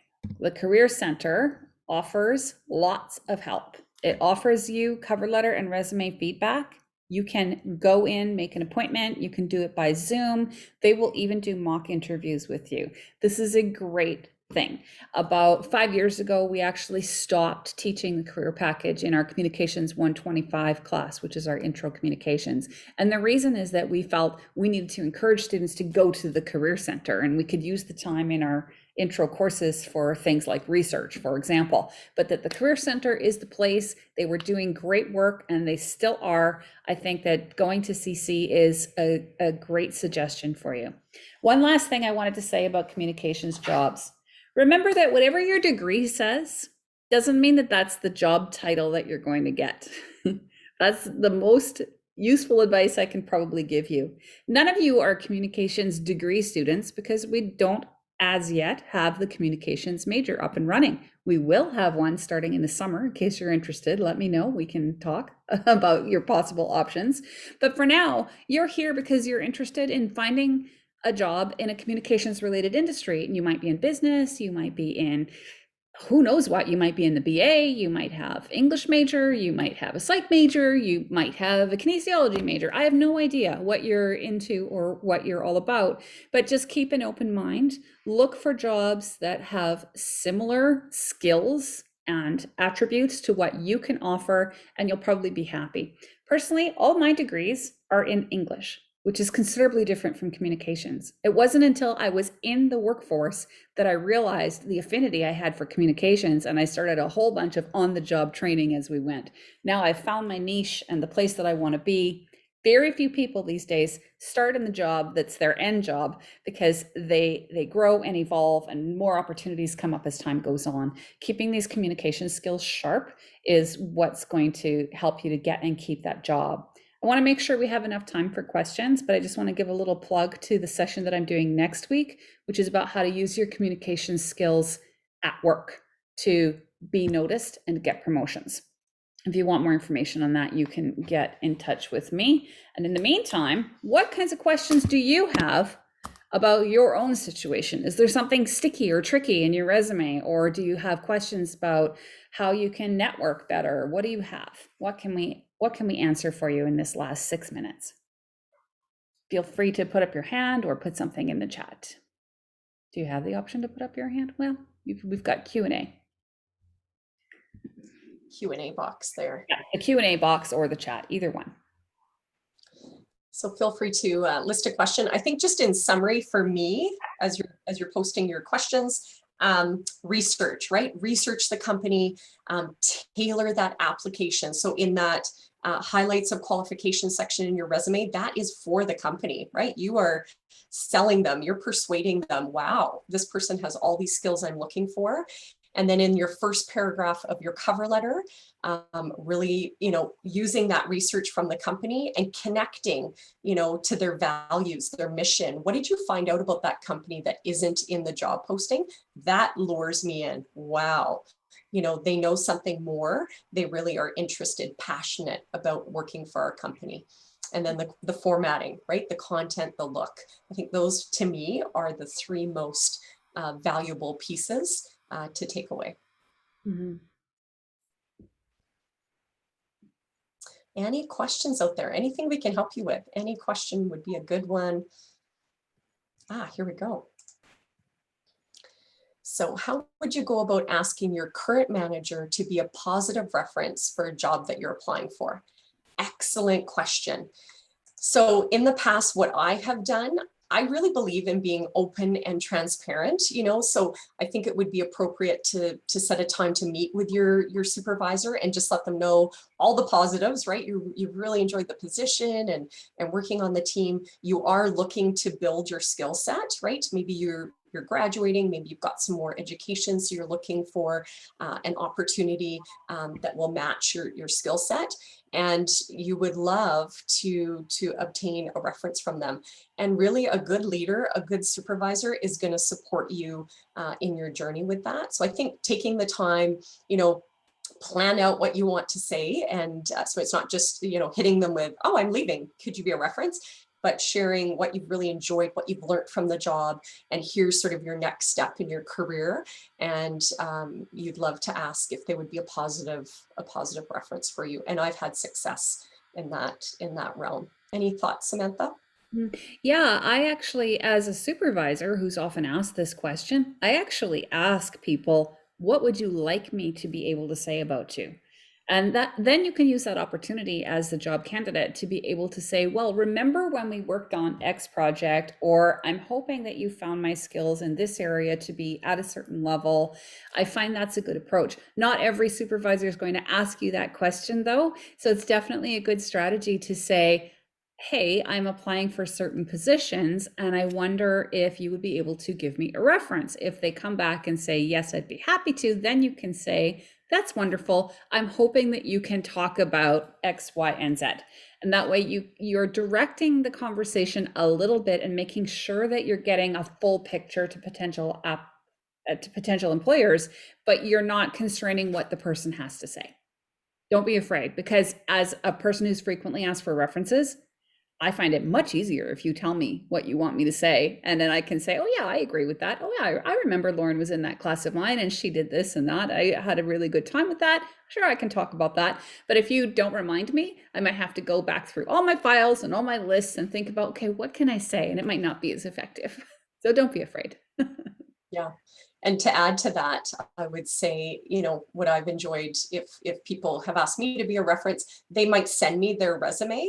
the Career Center offers lots of help. It offers you cover letter and resume feedback. You can go in, make an appointment. You can do it by Zoom. They will even do mock interviews with you. This is a great thing. About 5 years ago, we actually stopped teaching the career package in our Communications 125 class, which is our intro communications. And the reason is that we felt we needed to encourage students to go to the Career Center, and we could use the time in our intro courses for things like research, for example, but that the Career Center is the place. They were doing great work, and they still are. I think that going to CC is a great suggestion for you. One last thing I wanted to say about communications jobs. Remember that whatever your degree says doesn't mean that that's the job title that you're going to get. That's the most useful advice I can probably give you. None of you are communications degree students, because we don't as yet have the communications major up and running. We will have one starting in the summer. In case you're interested, let me know. We can talk about your possible options. But for now, you're here because you're interested in finding a job in a communications related industry. And you might be in business, you might be in who knows what, you might be in the BA, you might have English major, you might have a psych major, you might have a kinesiology major. I have no idea what you're into or what you're all about, but just keep an open mind. Look for jobs that have similar skills and attributes to what you can offer, and you'll probably be happy. Personally, all my degrees are in English, which is considerably different from communications. It wasn't until I was in the workforce that I realized the affinity I had for communications, and I started a whole bunch of on-the-job training as we went. Now I've found my niche and the place that I want to be. Very few people these days start in the job that's their end job, because they grow and evolve and more opportunities come up as time goes on. Keeping these communication skills sharp is what's going to help you to get and keep that job. I want to make sure we have enough time for questions, but I just want to give a little plug to the session that I'm doing next week, which is about how to use your communication skills at work to be noticed and get promotions. If you want more information on that, you can get in touch with me. And in the meantime, what kinds of questions do you have about your own situation? Is there something sticky or tricky in your resume? Or do you have questions about how you can network better? What do you have? What can we answer for you in this last 6 minutes? Feel free to put up your hand or put something in the chat. Do you have the option to put up your hand? Well, we've got Q&A. Q&A box there. Yeah, the Q&A box or the chat, either one. So feel free to list a question. I think just in summary for me, as you're posting your questions, research, right? Research the company, tailor that application. So in that highlights of qualification section in your resume, that is for the company, right? You are selling them, you're persuading them, wow, this person has all these skills I'm looking for. And then in your first paragraph of your cover letter, really, using that research from the company and connecting, to their values, their mission. What did you find out about that company that isn't in the job posting? That lures me in. Wow. They know something more. They really are interested, passionate about working for our company. And then the formatting, right? The content, the look. I think those, to me, are the three most valuable pieces to take away. Mm-hmm. Any questions out there? Anything we can help you with? Any question would be a good one. Here we go. So how would you go about asking your current manager to be a positive reference for a job that you're applying for? Excellent question. So in the past, what I have done, I really believe in being open and transparent, so I think it would be appropriate to set a time to meet with your supervisor and just let them know all the positives, right? You've really enjoyed the position and working on the team. You are looking to build your skill set, right? Maybe you're graduating, maybe you've got some more education, so you're looking for an opportunity that will match your skill set. And you would love to obtain a reference from them. And really a good leader, a good supervisor is going to support you in your journey with that. So I think taking the time, plan out what you want to say. And so it's not just, hitting them with, oh, I'm leaving, could you be a reference? But sharing what you've really enjoyed, what you've learned from the job, and here's sort of your next step in your career. And you'd love to ask if they would be a positive reference for you. And I've had success in that realm. Any thoughts, Samantha? Yeah, I actually, as a supervisor who's often asked this question, I actually ask people, what would you like me to be able to say about you? And that then you can use that opportunity as the job candidate to be able to say, well, remember when we worked on X project, or I'm hoping that you found my skills in this area to be at a certain level. I find that's a good approach. Not every supervisor is going to ask you that question though. So it's definitely a good strategy to say, hey, I'm applying for certain positions and I wonder if you would be able to give me a reference. If they come back and say, yes, I'd be happy to, then you can say, that's wonderful. I'm hoping that you can talk about X, Y, and Z. And that way you're directing the conversation a little bit and making sure that you're getting a full picture to potential employers, but you're not constraining what the person has to say. Don't be afraid, because as a person who's frequently asked for references, I find it much easier if you tell me what you want me to say. And then I can say, oh yeah, I agree with that. Oh yeah, I remember Lauren was in that class of mine and she did this and that. I had a really good time with that. Sure, I can talk about that. But if you don't remind me, I might have to go back through all my files and all my lists and think about, okay, what can I say? And it might not be as effective. So don't be afraid. Yeah. And to add to that, I would say, what I've enjoyed, if people have asked me to be a reference, they might send me their resume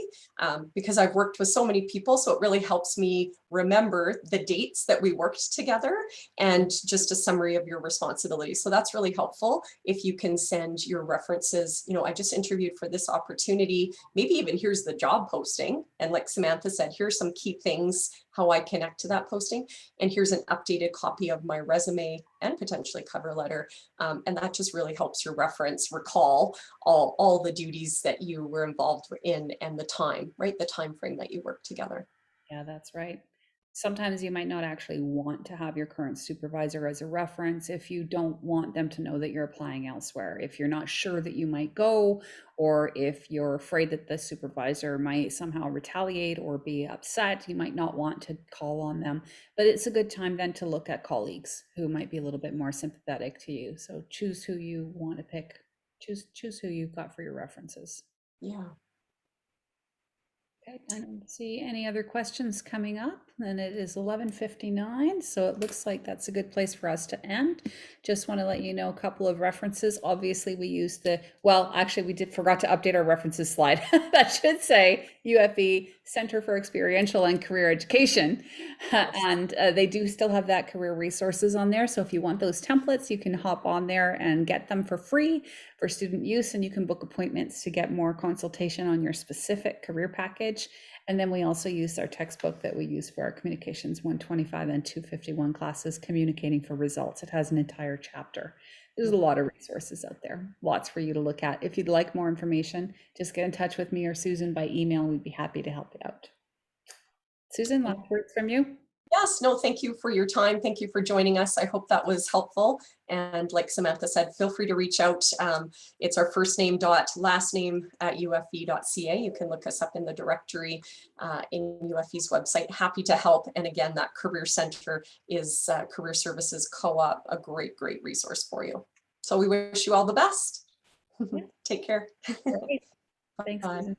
because I've worked with so many people. So it really helps me remember the dates that we worked together and just a summary of your responsibilities. So that's really helpful if you can send your references. I just interviewed for this opportunity. Maybe even here's the job posting. And like Samantha said, here's some key things, how I connect to that posting. And here's an updated copy of my resume and potentially cover letter. And that just really helps your reference recall all the duties that you were involved in and the time, right? The time frame that you worked together. Yeah, that's right. Sometimes you might not actually want to have your current supervisor as a reference if you don't want them to know that you're applying elsewhere. If you're not sure that you might go, or if you're afraid that the supervisor might somehow retaliate or be upset, you might not want to call on them. But it's a good time then to look at colleagues who might be a little bit more sympathetic to you. So choose who you want to pick. Choose who you've got for your references. Yeah. Okay, I don't see any other questions coming up. And it is 11:59, so it looks like that's a good place for us to end. Just want to let you know a couple of references. Obviously, we used we forgot to update our references slide. That should say UFE Center for Experiential and Career Education. And they do still have that career resources on there. So if you want those templates, you can hop on there and get them for free for student use, and you can book appointments to get more consultation on your specific career package. package. And then we also used our textbook that we use for our Communications 125 and 251 classes, Communicating for Results. It has an entire chapter. There's a lot of resources out there, lots for you to look at. If you'd like more information, just get in touch with me or Susan by email. We'd be happy to help you out. Susan, last words from you? Yes, no, thank you for your time. Thank you for joining us. I hope that was helpful. And like Samantha said, feel free to reach out. It's our first name dot last name at ufe.ca. You can look us up in the directory in UFE's website. Happy to help. And again, that Career Center is Career Services Co-op, a great, great resource for you. So we wish you all the best. Yeah. Take care. Great. Thanks, Bye. Susan.